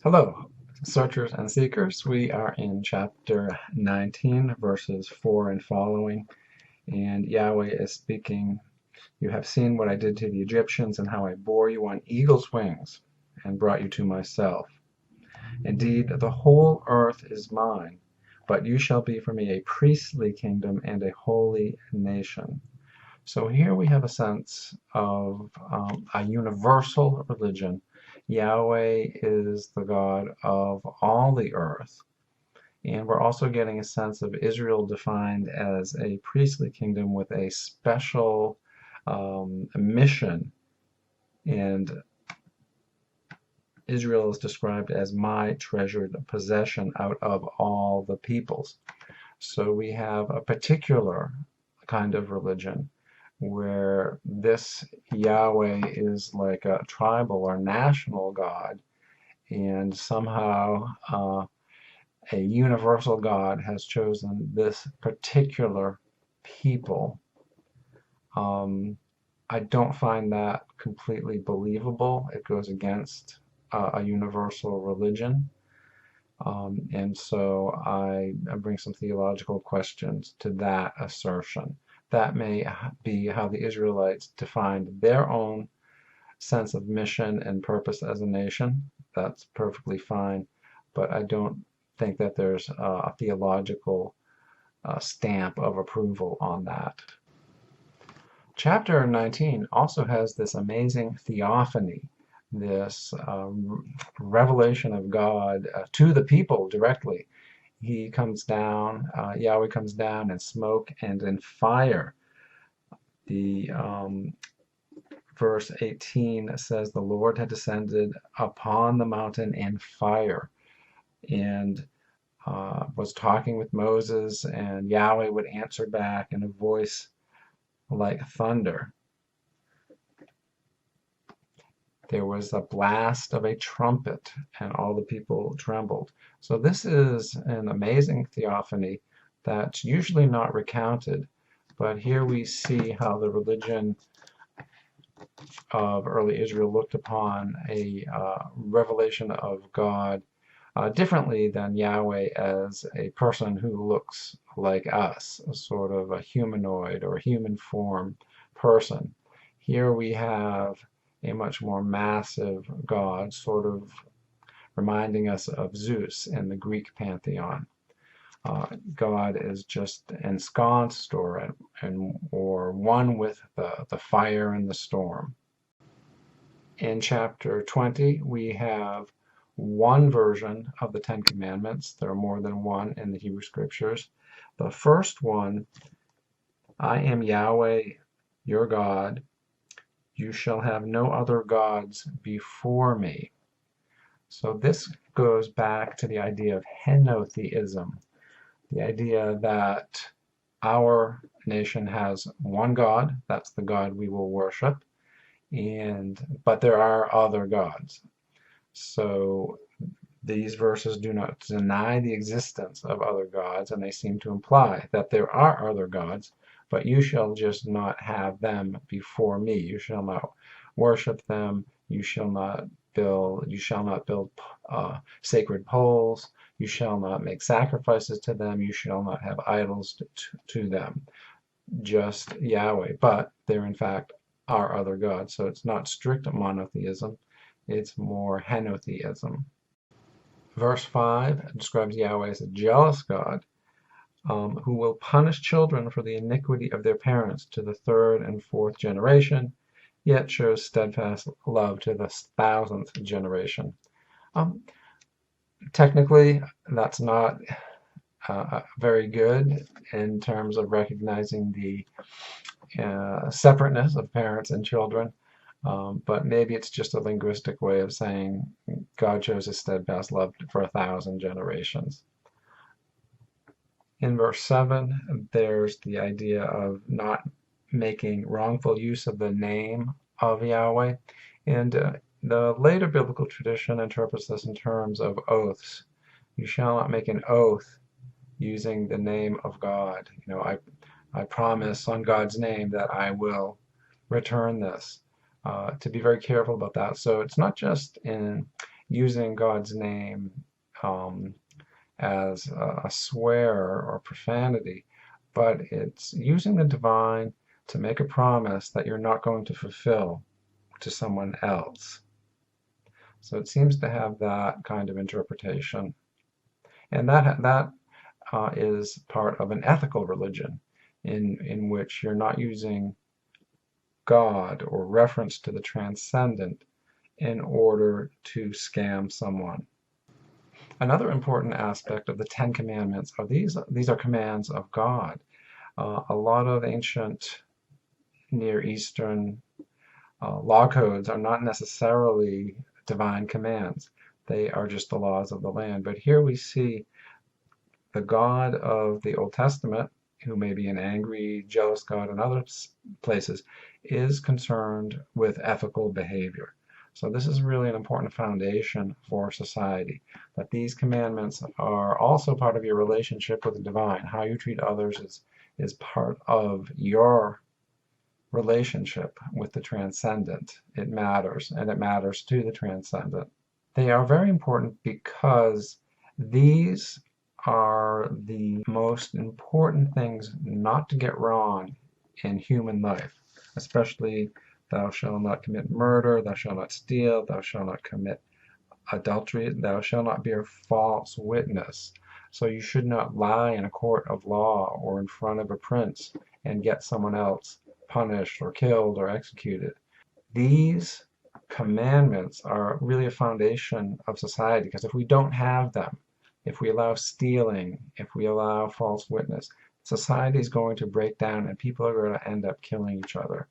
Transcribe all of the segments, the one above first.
Hello, searchers and seekers. We are in chapter 19, verses 4 and following, and Yahweh is speaking. You have seen what I did to the Egyptians and how I bore you on eagle's wings and brought you to myself. Indeed, the whole earth is mine, but you shall be for me a priestly kingdom and a holy nation. So here we have a sense of a universal religion. Yahweh is the God of all the earth. And we're also getting a sense of Israel defined as a priestly kingdom with a special mission. And Israel is described as my treasured possession out of all the peoples. So we have a particular kind of religion where this Yahweh is like a tribal or national God, and somehow a universal God has chosen this particular people. I don't find that completely believable. It goes against a universal religion. And so I bring some theological questions to that assertion. That may be how the Israelites defined their own sense of mission and purpose as a nation. That's perfectly fine, but I don't think that there's a theological stamp of approval on that. Chapter 19 also has this amazing theophany, this revelation of God to the people directly. He comes down, Yahweh comes down in smoke and in fire. The verse 18 says the Lord had descended upon the mountain in fire and was talking with Moses, and Yahweh would answer back in a voice like thunder. There was a blast of a trumpet, and all the people trembled. So this is an amazing theophany that's usually not recounted, but here we see how the religion of early Israel looked upon a revelation of God differently than Yahweh as a person who looks like us, a sort of a humanoid or human form person. Here we have a much more massive God, sort of reminding us of Zeus in the Greek pantheon. God is just ensconced or one with the fire and the storm. In chapter 20, we have one version of the Ten Commandments. There are more than one in the Hebrew Scriptures. The first one, I am Yahweh, your God. You shall have no other gods before me. So this goes back to the idea of henotheism, the idea that our nation has one God, that's the God we will worship, but there are other gods. So these verses do not deny the existence of other gods, and they seem to imply that there are other gods, but you shall just not have them before me. You shall not worship them. You shall not build sacred poles. You shall not make sacrifices to them. You shall not have idols to them. Just Yahweh. But there, in fact, are other gods. So it's not strict monotheism. It's more henotheism. Verse 5 describes Yahweh as a jealous God who will punish children for the iniquity of their parents to the third and fourth generation, yet shows steadfast love to the 1,000th generation. Technically, that's not very good in terms of recognizing the separateness of parents and children. But maybe it's just a linguistic way of saying God shows his steadfast love for 1,000 generations. In verse 7, there's the idea of not making wrongful use of the name of Yahweh. And the later biblical tradition interprets this in terms of oaths. You shall not make an oath using the name of God. I promise on God's name that I will return this. To be very careful about that. So it's not just in using God's name as a swear or profanity, but it's using the divine to make a promise that you're not going to fulfill to someone else. So it seems to have that kind of interpretation. And that is part of an ethical religion in which you're not using God or reference to the transcendent in order to scam someone. Another important aspect of the Ten Commandments are these are commands of God. A lot of ancient Near Eastern law codes are not necessarily divine commands. They are just the laws of the land. But here we see the God of the Old Testament, who may be an angry, jealous God in other places, is concerned with ethical behavior. So this is really an important foundation for society, that these commandments are also part of your relationship with the divine. How you treat others is part of your relationship with the transcendent. It matters, and it matters to the transcendent. They are very important because these are the most important things not to get wrong in human life, especially thou shalt not commit murder, thou shalt not steal, thou shalt not commit adultery, thou shalt not bear false witness. So you should not lie in a court of law or in front of a prince and get someone else punished or killed or executed. These commandments are really a foundation of society, because if we don't have them, if we allow stealing, if we allow false witness, society is going to break down and people are going to end up killing each other.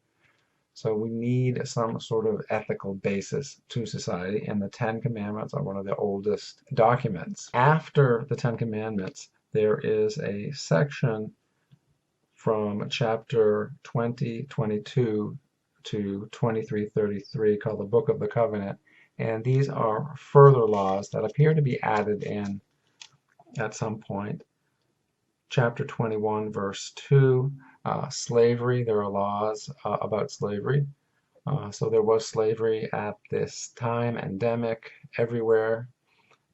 So we need some sort of ethical basis to society, and the Ten Commandments are one of the oldest documents. After the Ten Commandments, there is a section from chapter 20:22 to 23:33 called the Book of the Covenant, and these are further laws that appear to be added in at some point. Chapter 21, verse 2, slavery. There are laws about slavery. So there was slavery at this time, endemic everywhere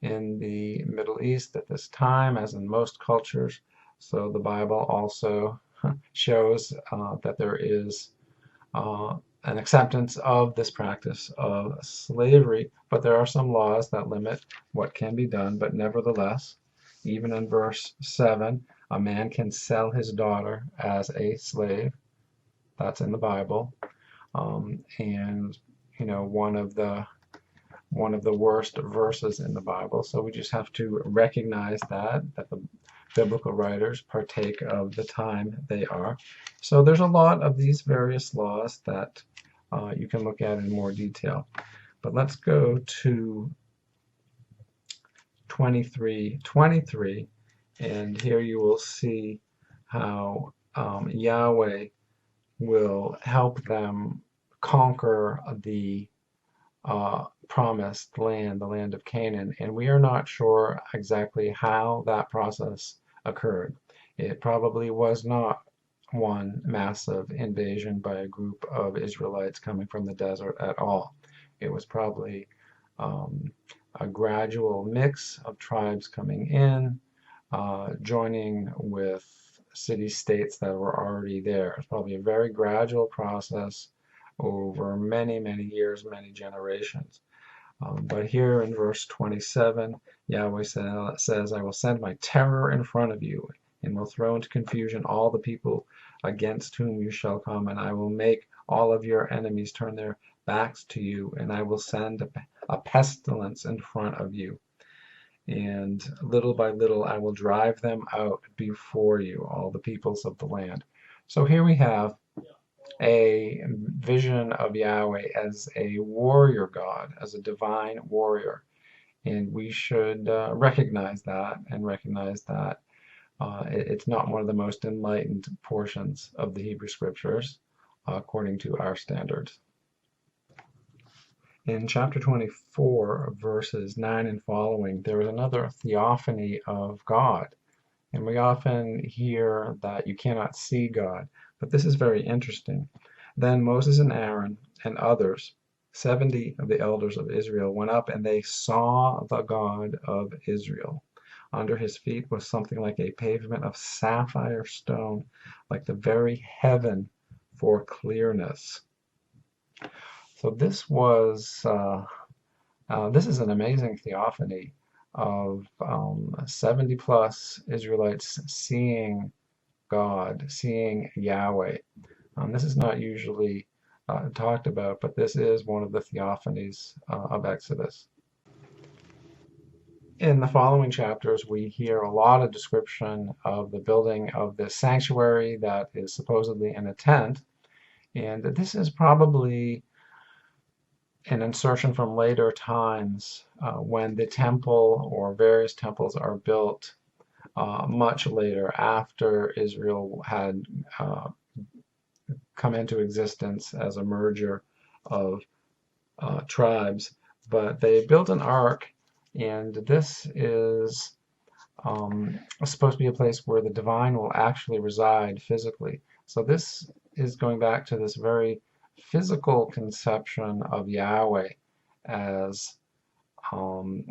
in the Middle East at this time, as in most cultures. So the Bible also shows that there is an acceptance of this practice of slavery, but there are some laws that limit what can be done. But nevertheless, even in verse 7, a man can sell his daughter as a slave. That's in the Bible. And one of the worst verses in the Bible. So we just have to recognize that the biblical writers partake of the time they are. So there's a lot of these various laws that you can look at in more detail. But let's go to 23:23, and here you will see how Yahweh will help them conquer the promised land, the land of Canaan. And we are not sure exactly how that process occurred. It probably was not one massive invasion by a group of Israelites coming from the desert at all. It was probably a gradual mix of tribes coming in, joining with city-states that were already there. It's probably a very gradual process over many, many years, many generations. But here in verse 27, Yahweh says, I will send my terror in front of you, and will throw into confusion all the people against whom you shall come, and I will make all of your enemies turn their backs to you, and I will send a pestilence in front of you. And little by little I will drive them out before you, all the peoples of the land. So here we have a vision of Yahweh as a warrior God, as a divine warrior. And we should recognize that, and recognize that it's not one of the most enlightened portions of the Hebrew Scriptures, according to our standards. In chapter 24, verses 9 and following, there is another theophany of God. And we often hear that you cannot see God, but this is very interesting. Then Moses and Aaron and others 70 of the elders of Israel went up, and they saw the God of Israel. Under his feet was something like a pavement of sapphire stone, like the very heaven for clearness. So this is an amazing theophany of 70 plus Israelites seeing God, seeing Yahweh. This is not usually talked about, but this is one of the theophanies of Exodus. In the following chapters, we hear a lot of description of the building of this sanctuary that is supposedly in a tent, and this is probably an insertion from later times when the temple or various temples are built much later after Israel had come into existence as a merger of tribes. But they built an ark, and this is supposed to be a place where the divine will actually reside physically. So this is going back to this very physical conception of Yahweh as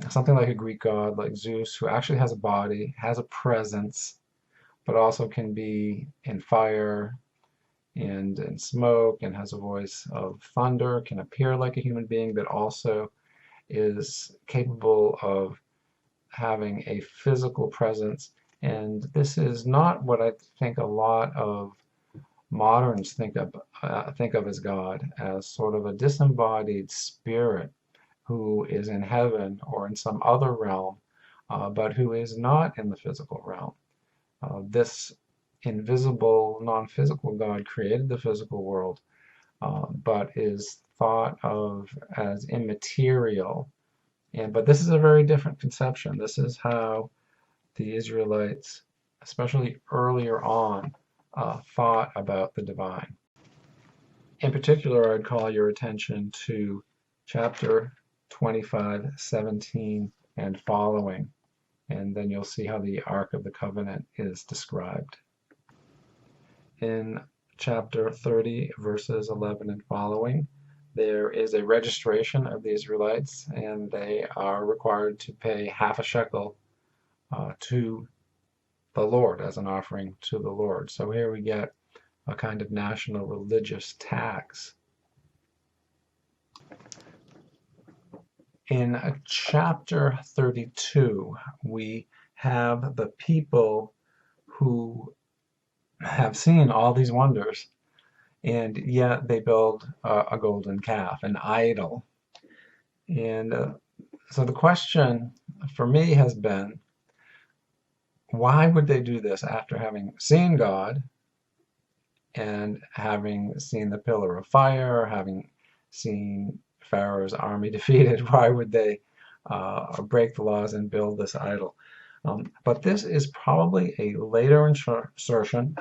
something like a Greek god like Zeus, who actually has a body, has a presence, but also can be in fire and in smoke, and has a voice of thunder, can appear like a human being, but also is capable of having a physical presence. And this is not what I think a lot of moderns think of as God, as sort of a disembodied spirit who is in heaven or in some other realm, but who is not in the physical realm. This invisible, non-physical God created the physical world, but is thought of as immaterial. But this is a very different conception. This is how the Israelites, especially earlier on, thought about the divine. In particular, I'd call your attention to chapter 25, 17, and following, and then you'll see how the Ark of the Covenant is described. In chapter 30, verses 11 and following, there is a registration of the Israelites, and they are required to pay half a shekel to the Lord as an offering to the Lord. So here we get a kind of national religious tax. In chapter 32, we have the people who have seen all these wonders, and yet they build a golden calf, an idol. And so the question for me has been, why would they do this after having seen God and having seen the pillar of fire, having seen Pharaoh's army defeated? Why would they break the laws and build this idol? But this is probably a later insertion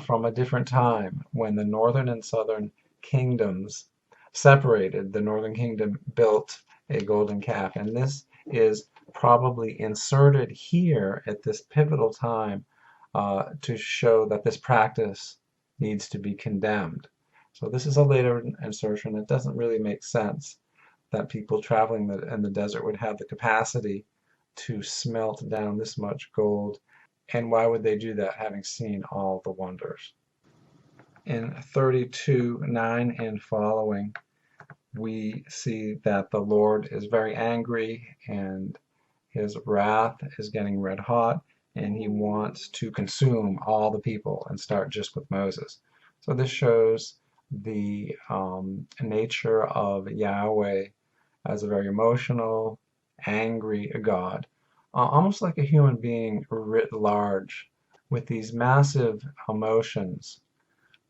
from a different time when the northern and southern kingdoms separated. The northern kingdom built a golden calf, and this is probably inserted here at this pivotal time to show that this practice needs to be condemned. So this is a later insertion. It doesn't really make sense that people traveling in the desert would have the capacity to smelt down this much gold. And why would they do that, having seen all the wonders? In 32:9 and following, we see that the Lord is very angry, and his wrath is getting red hot, and he wants to consume all the people and start just with Moses. So this shows the nature of Yahweh as a very emotional, angry God, almost like a human being writ large, with these massive emotions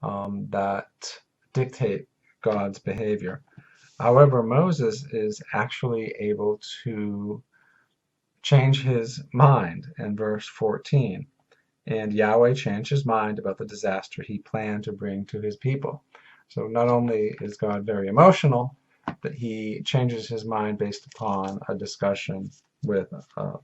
that dictate God's behavior. However, Moses is actually able to change his mind in verse 14. And Yahweh changed his mind about the disaster he planned to bring to his people. So not only is God very emotional, but he changes his mind based upon a discussion with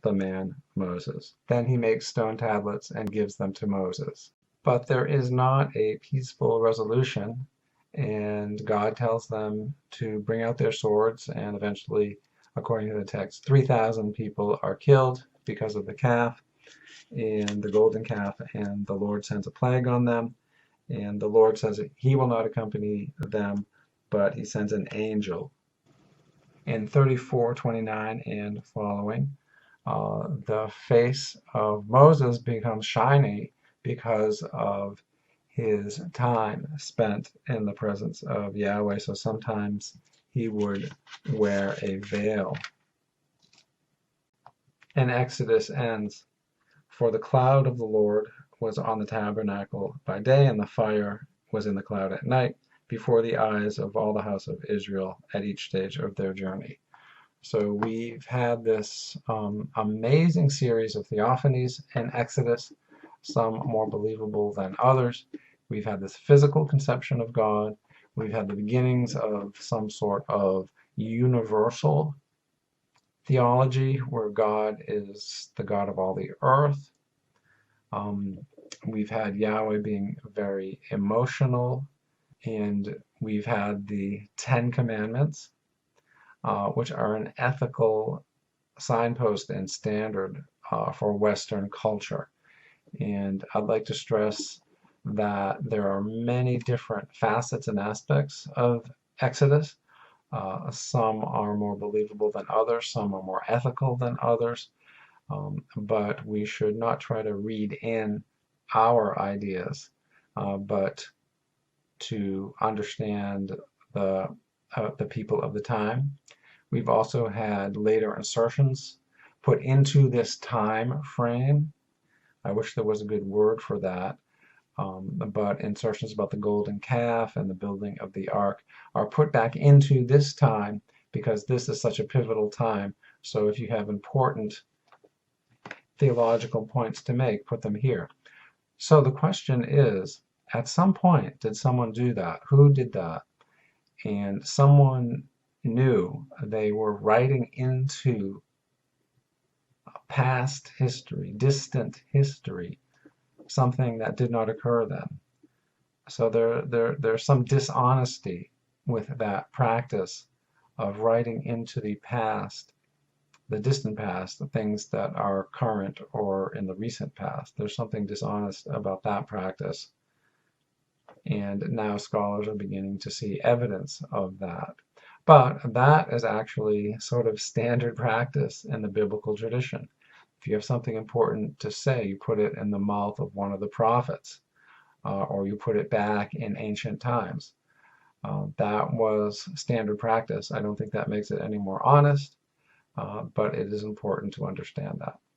the man Moses. Then he makes stone tablets and gives them to Moses. But there is not a peaceful resolution, and God tells them to bring out their swords, and eventually, according to the text, 3,000 people are killed because of the calf and the golden calf, and the Lord sends a plague on them, and the Lord says that he will not accompany them, but he sends an angel. In 34:29 and following, the face of Moses becomes shiny because of his time spent in the presence of Yahweh. So sometimes he would wear a veil. And Exodus ends, "For the cloud of the Lord was on the tabernacle by day, and the fire was in the cloud at night, before the eyes of all the house of Israel at each stage of their journey." So we've had this amazing series of theophanies in Exodus, some more believable than others. We've had this physical conception of God. We've had the beginnings of some sort of universal theology where God is the God of all the earth. We've had Yahweh being very emotional, and we've had the Ten Commandments, which are an ethical signpost and standard for Western culture. And I'd like to stress that there are many different facets and aspects of Exodus. Some are more believable than others, some are more ethical than others, but we should not try to read in our ideas, but to understand the people of the time. We've also had later insertions put into this time frame. I wish there was a good word for that. But insertions about the golden calf and the building of the ark are put back into this time because this is such a pivotal time. So if you have important theological points to make, put them here. So the question is, at some point, did someone do that? Who did that? And someone knew they were writing into past history, distant history, something that did not occur then. So there's some dishonesty with that practice of writing into the past, the distant past, the things that are current or in the recent past. There's something dishonest about that practice. And now scholars are beginning to see evidence of that. But that is actually sort of standard practice in the biblical tradition. If you have something important to say, you put it in the mouth of one of the prophets, or you put it back in ancient times. That was standard practice. I don't think that makes it any more honest, but it is important to understand that.